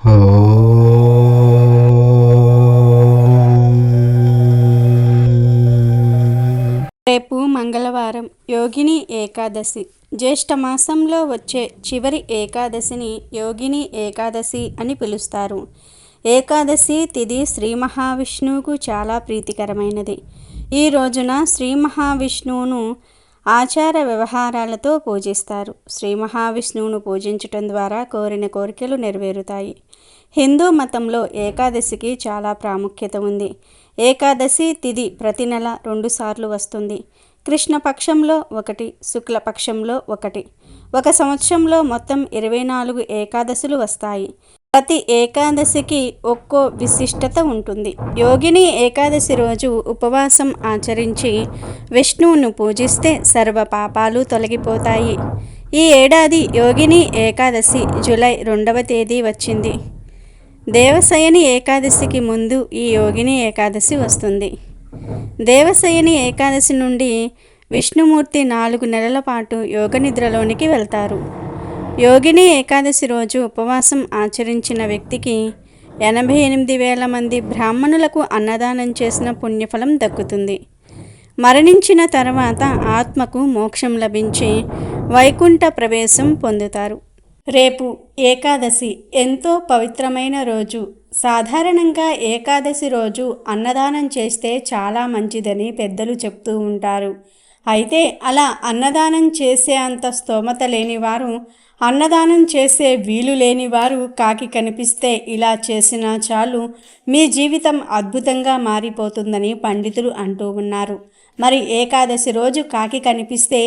రేపు మంగళవారం యోగిని ఏకాదశి. జ్యేష్ఠ మాసంలో వచ్చే చివరి ఏకాదశిని యోగిని ఏకాదశి అని పిలుస్తారు. ఏకాదశి తిథి శ్రీ మహావిష్ణువుకు చాలా ప్రీతికరమైనది. ఈ రోజున శ్రీ మహావిష్ణువును ఆచార వ్యవహారాలతో పూజిస్తారు. శ్రీ మహావిష్ణువును పూజించటం ద్వారా కోరిన కోరికలు నెరవేరుతాయి. హిందూ మతంలో ఏకాదశికి చాలా ప్రాముఖ్యత ఉంది. ఏకాదశి తిథి ప్రతి నెల 2 సార్లు వస్తుంది. కృష్ణపక్షంలో 1, శుక్లపక్షంలో 1. ఒక సంవత్సరంలో మొత్తం 24 ఏకాదశులు వస్తాయి. ప్రతి ఏకాదశికి ఒక్కో విశిష్టత ఉంటుంది. యోగిని ఏకాదశి రోజు ఉపవాసం ఆచరించి విష్ణువును పూజిస్తే సర్వ పాపాలు తొలగిపోతాయి. ఈ ఏడాది యోగిని ఏకాదశి జూలై 2వ తేదీ వచ్చింది. దేవశయని ఏకాదశికి ముందు ఈ యోగిని ఏకాదశి వస్తుంది. దేవశయని ఏకాదశి నుండి విష్ణుమూర్తి 4 నెలల పాటు యోగనిద్రలోనికి వెళ్తారు. యోగిని ఏకాదశి రోజు ఉపవాసం ఆచరించిన వ్యక్తికి 88,000 మంది బ్రాహ్మణులకు అన్నదానం చేసిన పుణ్యఫలం దక్కుతుంది. మరణించిన తర్వాత ఆత్మకు మోక్షం లభించి వైకుంఠ ప్రవేశం పొందుతారు. రేపు ఏకాదశి ఎంతో పవిత్రమైన రోజు. సాధారణంగా ఏకాదశి రోజు అన్నదానం చేస్తే చాలా మంచిదని పెద్దలు చెప్తూ ఉంటారు. అయితే అలా అన్నదానం చేసే అంత స్తోమత లేనివారు, అన్నదానం చేసే వీలు లేనివారు కాకి కనిపిస్తే ఇలా చేసినా చాలు మీ జీవితం అద్భుతంగా మారిపోతుందని పండితులు అంటూ ఉన్నారు. మరి ఏకాదశి రోజు కాకి కనిపిస్తే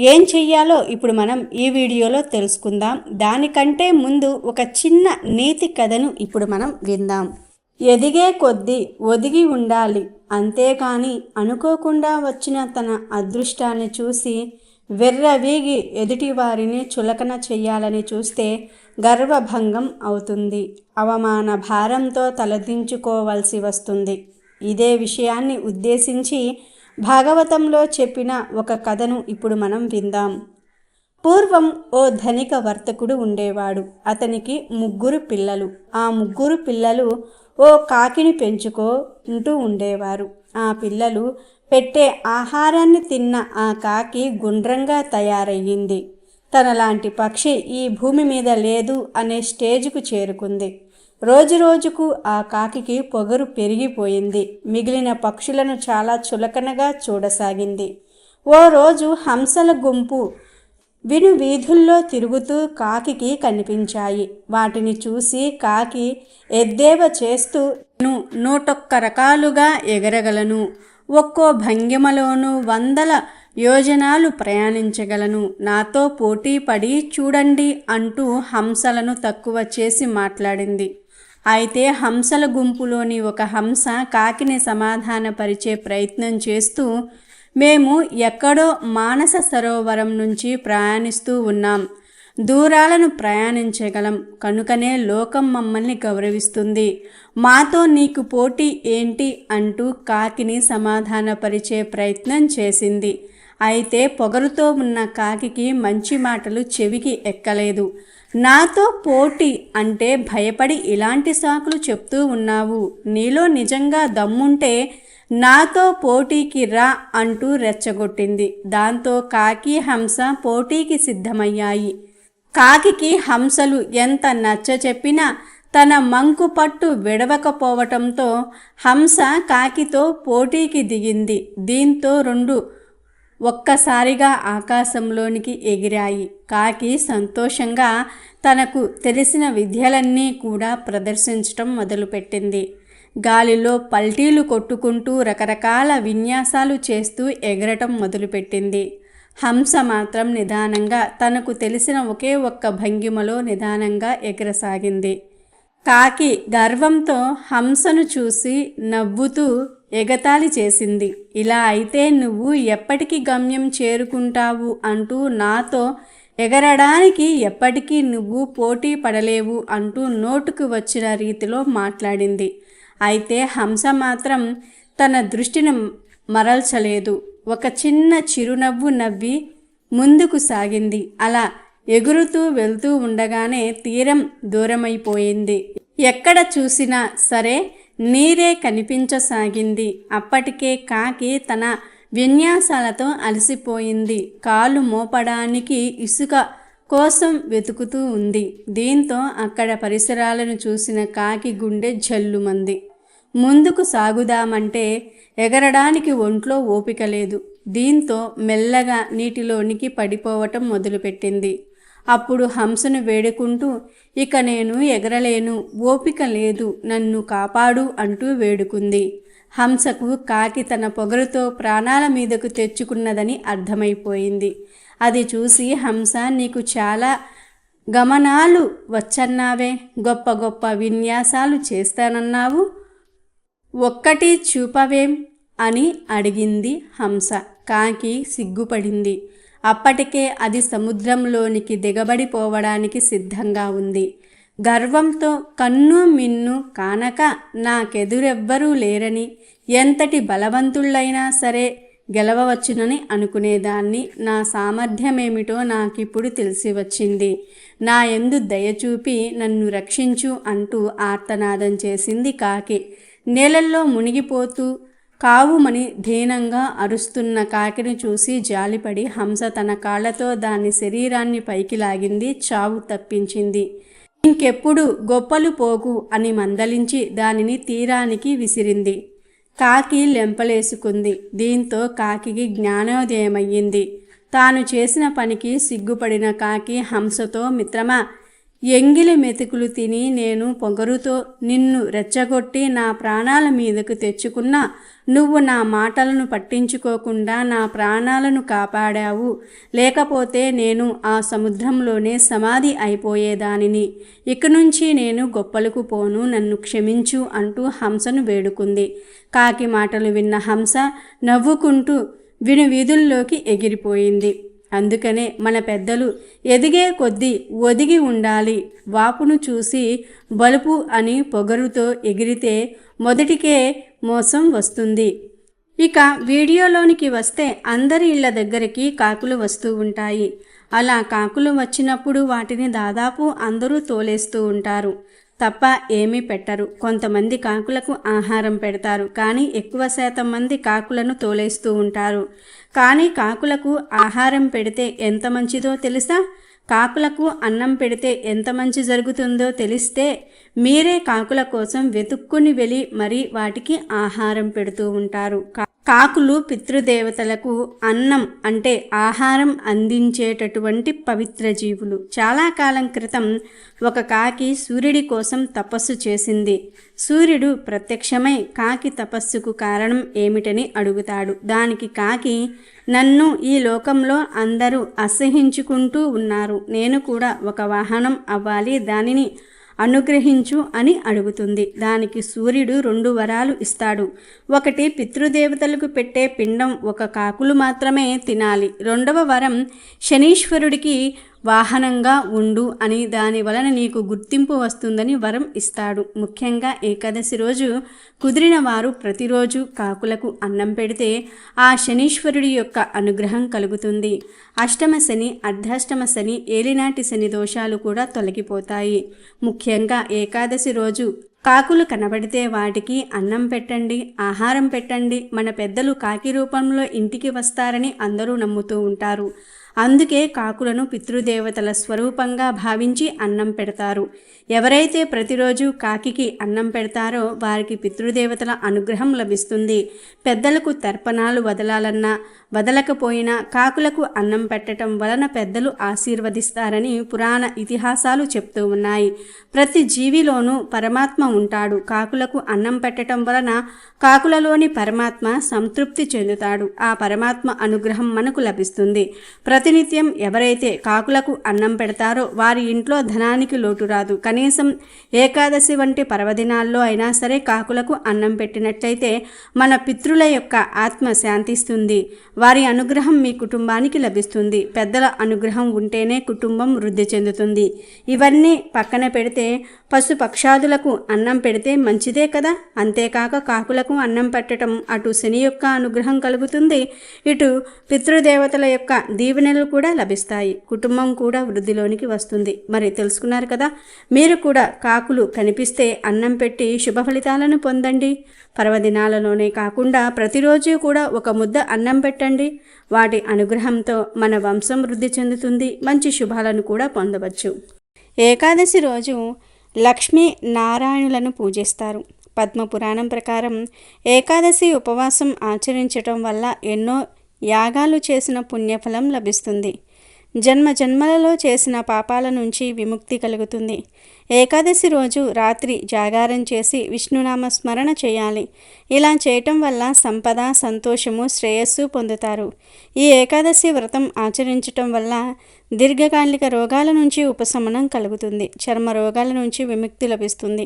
ఏం చెయ్యాలో ఇప్పుడు మనం ఈ వీడియోలో తెలుసుకుందాం. దానికంటే ముందు ఒక చిన్న నీతి కథను ఇప్పుడు మనం విందాం. ఎదిగే కొద్దీ ఒదిగి ఉండాలి, అంతేకాని అనుకోకుండా వచ్చిన తన అదృష్టాన్ని చూసి వెర్రవీగి ఎదుటివారిని చులకన చెయ్యాలని చూస్తే గర్వభంగం అవుతుంది. అవమాన భారంతో తలదించుకోవాల్సి వస్తుంది. ఇదే విషయాన్ని ఉద్దేశించి భాగవతంలో చెప్పిన ఒక కథను ఇప్పుడు మనం విందాం. పూర్వం ఓ ధనిక వర్తకుడు ఉండేవాడు. అతనికి 3 పిల్లలు. ఆ 3 పిల్లలు ఓ కాకిని పెంచుకుంటూ ఉండేవారు. ఆ పిల్లలు పెట్టే ఆహారాన్ని తిన్న ఆ కాకి గుండ్రంగా తయారయ్యింది. తనలాంటి పక్షి ఈ భూమి మీద లేదు అనే స్టేజ్కు చేరుకుంది. రోజురోజుకు ఆ కాకికి పొగరు పెరిగిపోయింది. మిగిలిన పక్షులను చాలా చులకనగా చూడసాగింది. ఓ రోజు హంసల గుంపు వీధుల్లో తిరుగుతూ కాకికి కనిపించాయి. వాటిని చూసి కాకి ఎద్దేవా చేస్తూ 101 రకాలుగా ఎగరగలను, ఒక్కో భంగిమలోనూ 100 యోజనాలు ప్రయాణించగలను, నాతో పోటీ పడి చూడండి అంటూ హంసలను తక్కువ చేసి మాట్లాడింది. అయితే హంసల గుంపులోని ఒక హంస కాకిని సమాధానపరిచే ప్రయత్నం చేస్తూ, మేము ఎక్కడో మానస సరోవరం నుంచి ప్రయాణిస్తూ ఉన్నాం, దూరాలను ప్రయాణించగలం, కనుకనే లోకం మమ్మల్ని గౌరవిస్తుంది, మాతో నీకు పోటీ ఏంటి అంటూ కాకిని సమాధానపరిచే ప్రయత్నం చేసింది. అయితే పొగరుతో ఉన్న కాకికి మంచి మాటలు చెవికి ఎక్కలేదు. నాతో పోటీ అంటే భయపడి ఇలాంటి సాకులు చెప్తూ ఉన్నావు, నీలో నిజంగా దమ్ముంటే నాతో పోటీకి రా అంటూ రెచ్చగొట్టింది. దాంతో కాకి హంస పోటీకి సిద్ధమయ్యాయి. కాకికి హంసలు ఎంత నచ్చ చెప్పినా తన మంకు పట్టు విడవకపోవటంతో హంస కాకితో పోటీకి దిగింది. దీంతో 2 ఒక్కసారిగా ఆకాశంలోనికి ఎగిరాయి. కాకి సంతోషంగా తనకు తెలిసిన విద్యలన్నీ కూడా ప్రదర్శించటం మొదలుపెట్టింది. గాలిలో పల్టీలు కొట్టుకుంటూ రకరకాల విన్యాసాలు చేస్తూ ఎగరటం మొదలుపెట్టింది. హంస మాత్రం నిదానంగా తనకు తెలిసిన ఒకే ఒక్క భంగిమలో నిదానంగా ఎగరసాగింది. కాకి గర్వంతో హంసను చూసి నవ్వుతూ ఎగతాళి చేసింది. ఇలా అయితే నువ్వు ఎప్పటికి గమ్యం చేరుకుంటావు అంటూ నాతో ఎగరడానికి ఎప్పటికీ నువ్వు పోటీ పడలేవు అంటూ నోటుకు వచ్చిన రీతిలో మాట్లాడింది. అయితే హంస మాత్రం తన దృష్టిని మరల్చలేదు. ఒక చిన్న చిరునవ్వు నవ్వి ముందుకు సాగింది. అలా ఎగురుతూ వెళ్తూ ఉండగానే తీరం దూరమైపోయింది. ఎక్కడ చూసినా సరే నీరే కనిపించసాగింది. అప్పటికే కాకి తన విన్యాసాలతో అలసిపోయింది. కాలు మోపడానికి ఇసుక కోసం వెతుకుతూ ఉంది. దీంతో అక్కడ పరిసరాలను చూసిన కాకి గుండె జల్లుమంది. ముందుకు సాగుదామంటే ఎగరడానికి ఒంట్లో ఓపిక లేదు. దీంతో మెల్లగా నీటిలోనికి పడిపోవటం మొదలుపెట్టింది. అప్పుడు హంసను వేడుకుంటూ, ఇక నేను ఎగరలేను, ఓపిక లేదు, నన్ను కాపాడు అంటూ వేడుకుంది. హంసకు కాకి తన పొగరుతో ప్రాణాల మీదకు తెచ్చుకున్నదని అర్థమైపోయింది. అది చూసి హంస, నీకు చాలా గమనాలు వచ్చన్నావే, గొప్ప గొప్ప విన్యాసాలు చేస్తానన్నావు, ఒక్కటి చూపవేం అని అడిగింది హంస. కాకి సిగ్గుపడింది. అప్పటికే అది సముద్రంలోనికి దిగబడిపోవడానికి సిద్ధంగా ఉంది. గర్వంతో కన్ను మిన్ను కానక నాకెదురెవ్వరూ లేరని, ఎంతటి బలవంతుళ్ళైనా సరే గెలవవచ్చునని అనుకునేదాన్ని. నా సామర్థ్యమేమిటో నాకిప్పుడు తెలిసి వచ్చింది. నా యందు దయచూపి నన్ను రక్షించు అంటూ ఆర్తనాదం చేసింది కాకి. నీళ్ళల్లో మునిగిపోతూ కావుమని దీనంగా అరుస్తున్న కాకిని చూసి జాలిపడి హంస తన కాళ్లతో దాని శరీరాన్ని పైకి లాగింది, చావు తప్పించింది. ఇంకెప్పుడు గొప్పలు పోగు అని మందలించి దానిని తీరానికి విసిరింది. కాకి లెంపలేసుకుంది. దీంతో కాకికి జ్ఞానోదయమయ్యింది. తాను చేసిన పనికి సిగ్గుపడిన కాకి హంసతో, మిత్రమా, ఎంగిలి మెతుకులు తిని నేను పొగరుతో నిన్ను రెచ్చగొట్టి నా ప్రాణాల మీదకు తెచ్చుకున్నా, నువ్వు నా మాటలను పట్టించుకోకుండా నా ప్రాణాలను కాపాడావు. లేకపోతే నేను ఆ సముద్రంలోనే సమాధి అయిపోయేదానిని. ఇక నుంచి నేను గొప్పలకు పోను, నన్ను క్షమించు అంటూ హంసను వేడుకుంది. కాకి మాటలు విన్న హంస నవ్వుకుంటూ వీధుల్లోకి ఎగిరిపోయింది. అందుకనే మన పెద్దలు ఎదిగే కొద్దీ ఒదిగి ఉండాలి, వాపును చూసి బలుపు అని పొగరుతో ఎగిరితే మొదటికే మోసం వస్తుంది. ఇక వీడియోలోనికి వస్తే అందరి ఇళ్ల దగ్గరికి కాకులు వస్తూ ఉంటాయి. అలా కాకులు వచ్చినప్పుడు వాటిని దాదాపు అందరూ తోలేస్తూ ఉంటారు తప్ప ఏమీ పెట్టరు. కొంతమంది కాకులకు ఆహారం పెడతారు, కానీ ఎక్కువ శాతం మంది కాకులను తోలేస్తూ ఉంటారు. కానీ కాకులకు ఆహారం పెడితే ఎంత మంచిదో తెలుసా? కాకులకు అన్నం పెడితే ఎంత మంచి జరుగుతుందో తెలిస్తే మీరే కాకుల కోసం వెతుక్కుని వెళ్ళి మరీ వాటికి ఆహారం పెడుతూ ఉంటారు. కాకులు పితృదేవతలకు అన్నం అంటే ఆహారం అందించేటటువంటి పవిత్ర జీవులు. చాలా కాలం క్రితం ఒక కాకి సూర్యుడి కోసం తపస్సు చేసింది. సూర్యుడు ప్రత్యక్షమై కాకి తపస్సుకు కారణం ఏమిటని అడుగుతాడు. దానికి కాకి, నన్ను ఈ లోకంలో అందరూ అసహించుకుంటూ ఉన్నారు, నేను కూడా ఒక వాహనం అవ్వాలి, దానిని అనుగ్రహించు అని అడుగుతుంది. దానికి సూర్యుడు 2 వరాలు ఇస్తాడు. ఒకటి, పితృదేవతలకు పెట్టే పిండం ఒక కాకులు మాత్రమే తినాలి. 2వ వరం, శనీశ్వరుడికి వాహనంగా ఉండు అని, దాని వలన నీకు గుర్తింపు వస్తుందని వరం ఇస్తాడు. ముఖ్యంగా ఏకాదశి రోజు కుదిరిన వారు ప్రతిరోజు కాకులకు అన్నం పెడితే ఆ శనీశ్వరుడి యొక్క అనుగ్రహం కలుగుతుంది. అష్టమ శని, అర్ధాష్టమ శని, ఏలినాటి శని దోషాలు కూడా తొలగిపోతాయి. ముఖ్యంగా ఏకాదశి రోజు కాకులు కనబడితే వాటికి అన్నం పెట్టండి, ఆహారం పెట్టండి. మన పెద్దలు కాకి రూపంలో ఇంటికి వస్తారని అందరూ నమ్ముతూ ఉంటారు. అందుకే కాకులను పితృదేవతల స్వరూపంగా భావించి అన్నం పెడతారు. ఎవరైతే ప్రతిరోజు కాకికి అన్నం పెడతారో వారికి పితృదేవతల అనుగ్రహం లభిస్తుంది. పెద్దలకు తర్పణాలు వదలాలన్నా వదలకపోయినా కాకులకు అన్నం పెట్టడం వలన పెద్దలు ఆశీర్వదిస్తారని పురాణ ఇతిహాసాలు చెప్తూ ఉన్నాయి. ప్రతి జీవిలోనూ పరమాత్మ ఉంటాడు. కాకులకు అన్నం పెట్టడం వలన కాకులలోని పరమాత్మ సంతృప్తి చెందుతాడు. ఆ పరమాత్మ అనుగ్రహం మనకు లభిస్తుంది. ప్రతినిత్యం ఎవరైతే కాకులకు అన్నం పెడతారో వారి ఇంట్లో ధనానికి లోటు రాదు. కనీసం ఏకాదశి వంటి పర్వదినాల్లో అయినా సరే కాకులకు అన్నం పెట్టినట్లయితే మన పితృల యొక్క ఆత్మ శాంతిస్తుంది. వారి అనుగ్రహం మీ కుటుంబానికి లభిస్తుంది. పెద్దల అనుగ్రహం ఉంటేనే కుటుంబం వృద్ధి చెందుతుంది. ఇవన్నీ పక్కన పెడితే పశుపక్షాదులకు అన్నం పెడితే మంచిదే కదా. అంతేకాక కాకులకు అన్నం పెట్టడం అటు శని యొక్క అనుగ్రహం కలుగుతుంది, ఇటు పితృదేవతల యొక్క దీవెనలు దీవెనలు కూడా లభిస్తాయి. కుటుంబం కూడా వృద్ధిలోనికి వస్తుంది. మరి తెలుసుకున్నారు కదా. మీరు కూడా కాకులు కనిపిస్తే అన్నం పెట్టి శుభ ఫలితాలను పొందండి. పర్వదినాలలోనే కాకుండా ప్రతిరోజు కూడా ఒక ముద్ద అన్నం పెట్టండి. వాటి అనుగ్రహంతో మన వంశం వృద్ధి చెందుతుంది. మంచి శుభాలను కూడా పొందవచ్చు. ఏకాదశి రోజు లక్ష్మీ నారాయణులను పూజిస్తారు. పద్మపురాణం ప్రకారం ఏకాదశి ఉపవాసం ఆచరించటం వల్ల ఎన్నో యాగాలు చేసిన పుణ్యఫలం లభిస్తుంది. జన్మ జన్మలలో చేసిన పాపాల నుంచి విముక్తి కలుగుతుంది. ఏకాదశి రోజు రాత్రి జాగారం చేసి విష్ణునామ స్మరణ చేయాలి. ఇలా చేయటం వల్ల సంపద, సంతోషము, శ్రేయస్సు పొందుతారు. ఈ ఏకాదశి వ్రతం ఆచరించటం వల్ల దీర్ఘకాలిక రోగాల నుంచి ఉపశమనం కలుగుతుంది. చర్మ రోగాల నుంచి విముక్తి లభిస్తుంది.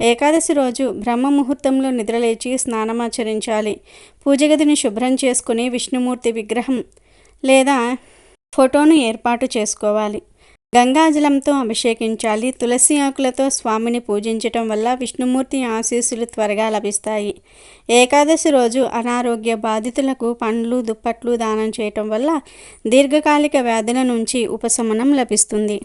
ఏకాదశి రోజు బ్రహ్మ ముహూర్తంలో నిద్రలేచి స్నానమాచరించాలి. పూజగదిని శుభ్రం చేసుకుని విష్ణుమూర్తి విగ్రహం లేదా ఫోటోను ఏర్పాటు చేసుకోవాలి. గంగాజలంతో అభిషేకించాలి. తులసి ఆకులతో స్వామిని పూజించటం వల్ల విష్ణుమూర్తి ఆశీస్సులు త్వరగా లభిస్తాయి. ఏకాదశి రోజు అనారోగ్య బాధితులకు పండ్లు, దుప్పట్లు దానం చేయటం వల్ల దీర్ఘకాలిక వ్యాధుల నుంచి ఉపశమనం లభిస్తుంది.